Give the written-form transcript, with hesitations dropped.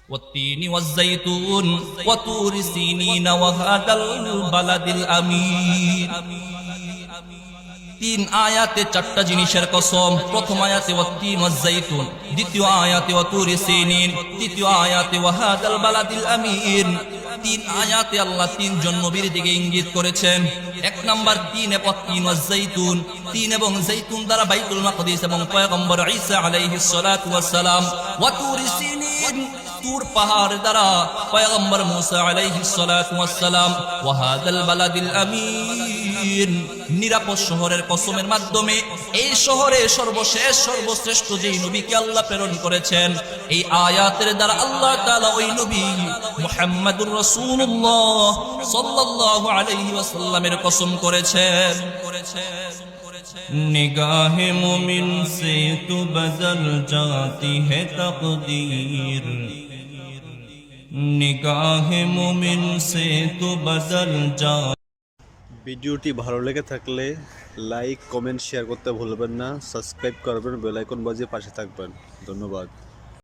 والتين والزيتون وطور سينين وهذا البلد الأمين। তিন আয়াতে চারটা জিনিসের কসম। প্রথম আয়াতে ওয়াত্তিন ওয়াজ-যাইতুন, দ্বিতীয় আয়াতে ওয়াতুরি সিনিন, তৃতীয় আয়াতে ওয়াহাদাল বালাদিল আমিন। তিন আয়াতে আল্লাহ তিনজন নবীর দিকে ইঙ্গিত করেছেন। এক নাম্বার তিনে ওয়াত্তিন ওয়াজ-যাইতুন, তিন এবং যাইতুন দ্বারা বাইতুল মাকদিস এবং পয়গম্বর ঈসা আলাইহিস সালাতু ওয়াস সালাম। ওয়াতুরি সিনিন, তুর পাহাড় দ্বারা পয়গম্বর মুসা আলাইহিস সালাতু ওয়াস সালাম। ওয়াহাদাল বালাদিল আমিন, নিরাপদ শহরের কসমের মাধ্যমে এই শহরে সর্বশেষ সর্বশ্রেষ্ঠ যেই নবীকে আল্লাহ প্রেরণ করেছেন, এই আয়াতের দ্বারা আল্লাহ তাআলা ওই নবী মুহাম্মদুর রাসূলুল্লাহ সাল্লাল্লাহু আলাইহি ওয়াসাল্লামের কসম করেছেন। নিগাহে মুমিন সে তু বদল জাতি হে তকদীর, নিগাহে মুমিন সে তু বদল যা। ভিডিওটি ভালো লেগে থাকলে লাইক, কমেন্ট, শেয়ার করতে ভুলবেন না। সাবস্ক্রাইব করবেন, বেল আইকন বাজিয়ে পাশে থাকবেন। ধন্যবাদ।